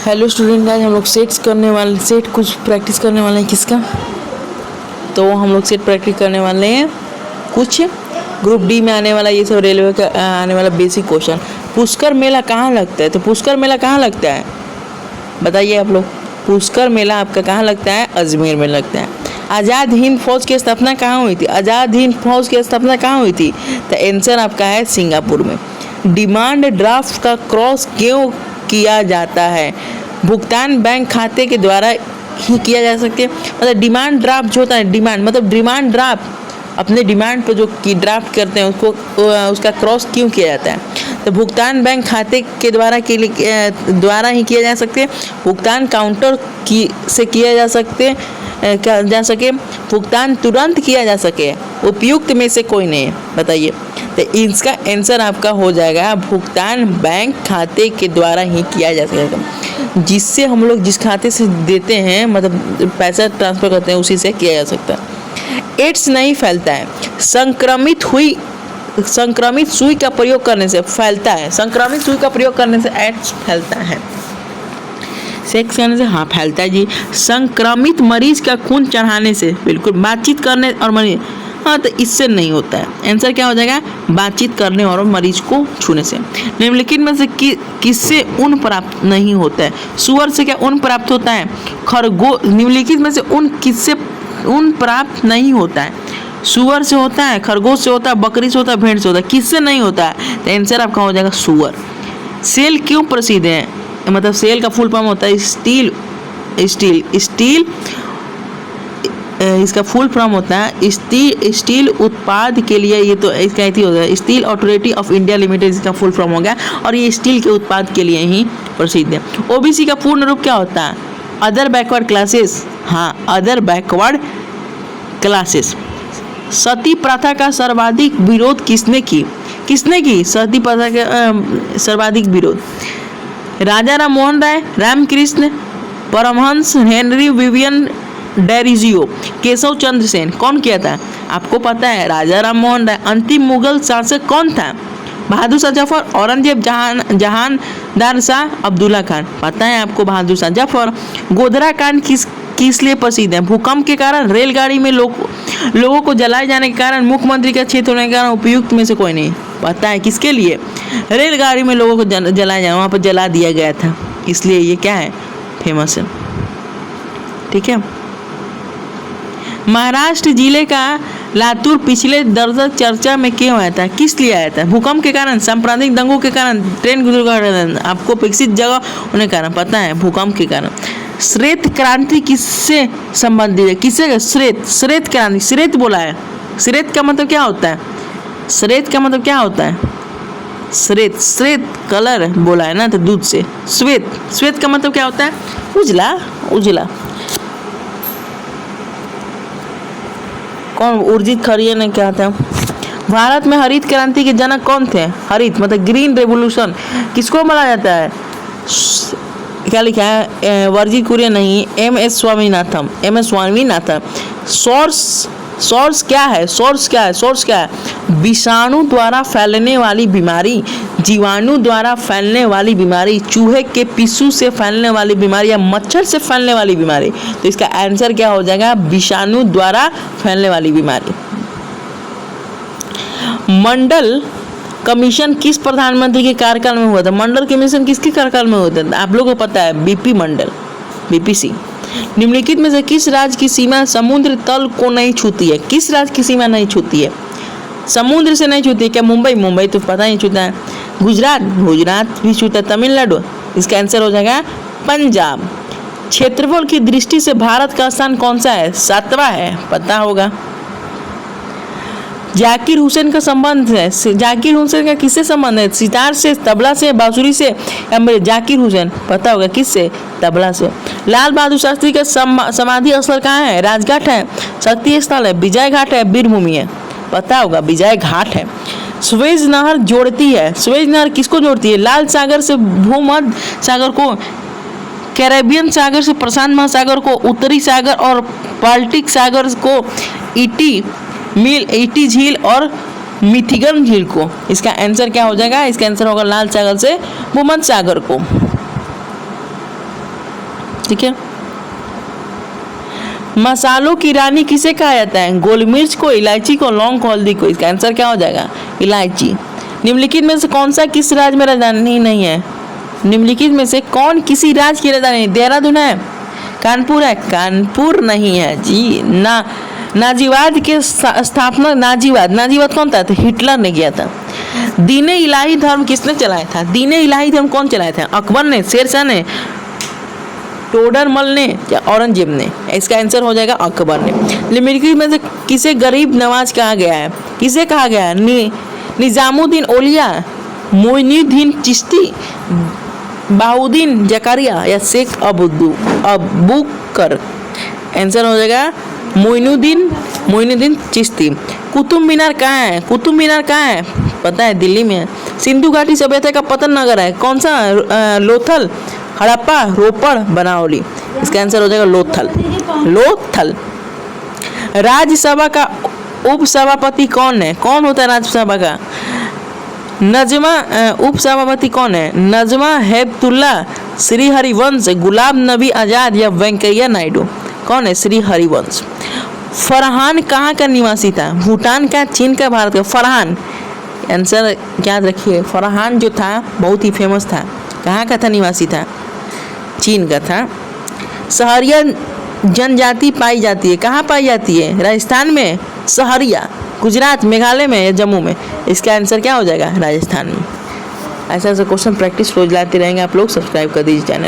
Hello student, आज हम लोग सेट कुछ प्रैक्टिस करने वाले हैं। किसका? तो हम लोग सेट प्रैक्टिस करने वाले हैं कुछ ग्रुप डी में आने वाला, ये सब रेलवे का आने वाला बेसिक क्वेश्चन। पुष्कर मेला कहाँ लगता है? तो पुष्कर मेला कहाँ लगता है बताइए आप लोग। पुष्कर मेला आपका कहाँ लगता है? अजमेर में लगता है। आज़ाद हिंद फौज की स्थापना कहाँ हुई थी? आज़ाद हिंद फौज की स्थापना कहाँ हुई थी? तो आंसर आपका है सिंगापुर में। डिमांड ड्राफ्ट का क्रॉस क्यों किया जाता है? भुगतान बैंक खाते के द्वारा ही किया जा सकता है। मतलब डिमांड ड्राफ्ट जो होता है, डिमांड ड्राफ्ट अपने डिमांड पर जो की ड्राफ्ट करते हैं उसको उसका क्रॉस क्यों किया जाता है? तो भुगतान बैंक खाते के द्वारा ही किया जा सकते, भुगतान काउंटर से किया जा सके, भुगतान तुरंत किया जा सके, उपयुक्त में से कोई नहीं है। बताइए। तो इसका आंसर आपका हो जाएगा भुगतान बैंक खाते के द्वारा ही किया जा सकेगा। जिससे हम लोग जिस खाते से देते हैं, मतलब पैसा ट्रांसफर करते हैं, उसी से किया जा सकता है। एड्स नहीं फैलता है। संक्रमित सुई का प्रयोग करने से फैलता है। संक्रमित सुई का प्रयोग करने से एड्स फैलता है। सेक्स करने से हाँ फैलता है जी। संक्रमित मरीज का खून चढ़ाने से, बिल्कुल। बातचीत करने और मरीज, हाँ तो इससे नहीं होता है। आंसर क्या हो जाएगा? बातचीत करने और मरीज को छूने से। निम्नलिखित में से किससे ऊन प्राप्त नहीं होता है? सुअर से क्या ऊन प्राप्त होता है? निम्नलिखित में से किससे ऊन प्राप्त नहीं होता है? सुअर से होता है, खरगोश से होता है, बकरी से होता है, भेड़ से होता है। किससे नहीं होता है? तो आंसर आपका हो जाएगा सुअर। सेल क्यों प्रसिद्ध है? मतलब सेल का फुल फॉर्म होता है स्टील। इसका फुल फॉर्म होता है स्टील उत्पाद के लिए। ये तो इसका ही होता है steel authority of India limited, इसका फुल फॉर्म हो गया। और ये स्टील के उत्पाद के लिए ही प्रसिद्ध है। ओबीसी का पूर्ण रूप क्या होता है? Other backward classes. हाँ, अदर बैकवर्ड क्लासेस। सती प्रथा का सर्वाधिक विरोध किसने की? सती प्रथा का सर्वाधिक विरोध राजा राम मोहन राय, रामकृष्ण परमहंस, हेनरी विवियन डेरिजियो, केशव चंद्र सेन। कौन किया था? आपको पता है, राजा राम मोहन राय। अंतिम मुगल शासक कौन था? बहादुर शाह जफर, औरंगजेब, जहानदार शाह, अब्दुल्ला खान। पता है आपको बहादुर शाह जफर। गोधरा कांड किस लिए प्रसिद्ध है? भूकंप के कारण, रेलगाड़ी में लोगों को जलाए जाने के कारण, मुख्यमंत्री का क्षेत्र होने के कारण, उपयुक्त में से कोई नहीं। पता है किसके लिए? रेलगाड़ी में लोगों को जलाया जाए, वहाँ पर जला दिया गया था, इसलिए ये क्या है? फेमस है। ठीक है। महाराष्ट्र जिले का लातूर पिछले दर्शक चर्चा में क्यों आया था? किस लिए आया था? भूकंप के कारण, सांप्रदायिक दंगों के कारण, ट्रेन दुर्घटना, आपको विकसित जगह होने के कारण। पता है भूकंप के कारण। श्वेत क्रांति किससे संबंधित है? किससे? श्वेत क्रांति। श्वेत बोला है। श्वेत का मतलब क्या होता है? श्वेत कलर बोला है ना, तो दूध से। श्वेत का मतलब क्या होता है? उजला। कौन? उर्जित खड़िया ने क्या था? भारत में हरित क्रांति के जनक कौन थे? हरित मतलब ग्रीन रेवोल्यूशन किसको माना जाता है? क्या लिखा है? वर्जित कुरियन नहीं, एम.एस. स्वामीनाथन। सोर्स क्या है? विषाणु द्वारा फैलने वाली बीमारी, जीवाणु द्वारा फैलने वाली बीमारी, चूहे के पिस्सू से फैलने वाली बीमारी, या मच्छर से फैलने वाली बीमारी। तो इसका आंसर क्या हो जाएगा? विषाणु द्वारा फैलने वाली बीमारी। मंडल कमीशन किस प्रधानमंत्री के कार्यकाल में हुआ था? मंडल कमीशन किसके कार्यकाल में हुआ था? आप लोगों को पता है, बीपीसी। निम्नलिखित में से किस राज्य की सीमा समुद्र तल को नहीं छूती है? किस राज्य की सीमा नहीं छूती है? समुद्र से नहीं छूती है। क्या? मुंबई तो पता नहीं छूता है। गुजरात भी छूता है। तमिलनाडु, इसका आंसर हो जाएगा पंजाब। क्षेत्रफल की दृष्टि से भारत का स्थान कौन सा है? 7वां है, पता होगा। जाकिर हुसैन का संबंध है। जाकिर हुसैन का किससे संबंध है? सितार से, तबला से, बांसुरी से, या जाकिर हुसैन? पता होगा किससे? तबला से। लाल बहादुर शास्त्री का समाधि स्थल कहाँ है? राजघाट है, शक्ति स्थल है, विजय घाट है, वीरभूमि है? पता होगा विजय घाट है। सुएज नहर जोड़ती है। सुएज नहर किसको जोड़ती है? लाल सागर से भूमध्य सागर को, कैरेबियन सागर से प्रशांत महासागर को, उत्तरी सागर और बाल्टिक सागर को, ईटी झील और मिथिगन झील को। इसका आंसर क्या हो जाएगा? इसका आंसर होगा लाल सागर से भूमध्य सागर को। ठीक है। मसालों की रानी किसे कहा जाता है? गोल मिर्च को, इलायची को, लौंग को, हल्दी को। इसका आंसर क्या हो जाएगा? इलायची। निम्नलिखित में से कौन सा किस राज्य में राजधानी नहीं है? निम्नलिखित में से कौन किसी राज्य की राजधानी? देहरादून है, कानपुर है, कानपुर नहीं है जी। नाजीवाद के स्थापना, नाजीवाद कौन था? तो हिटलर ने किया था। दीने इलाही धर्म किसने चलाया था? दीने इलाही धर्म कौन चलाया था? अकबर ने, शेरशाह ने, टोडरमल ने या औरंगजेब ने? इसका आंसर हो जाएगा अकबर ने। निम्नलिखित में से किसे गरीब नवाज कहा गया है? किसे कहा गया है? निजामुद्दीन औलिया, मोइनुद्दीन चिश्ती, बाउद्दीन जकारिया या शेख अबूकर? आंसर हो जाएगा मोइनुद्दीन चिश्ती। कुतुब मीनार कहाँ है? कुतुब मीनार कहाँ है? पता है, दिल्ली में है। सिंधु घाटी सभ्यता का पतन नगर है कौन सा? लोथल, हड़प्पा, रोपड़, बनावली। इसका आंसर हो जाएगा लोथल। राज्यसभा का उपसभापति कौन है? कौन होता है राज्यसभा का? उपसभापति कौन है? नजमा हेपतुल्ला, श्री हरिवंश, गुलाम नबी आजाद या वेंकैया नायडू? कौन है? श्री हरिवंश। फरहान कहाँ का निवासी था? भूटान का, चीन का, भारत का? फरहान, आंसर याद रखिए। फरहान जो था बहुत ही फेमस था। कहाँ का था? निवासी था, चीन का था। सहरिया जनजाति पाई जाती है, कहाँ पाई जाती है? राजस्थान में, सहरिया, गुजरात, मेघालय में या जम्मू में? इसका आंसर क्या हो जाएगा? राजस्थान में। ऐसा क्वेश्चन प्रैक्टिस रोज लाते रहेंगे आप लोग। सब्सक्राइब कर दीजिए चैनल।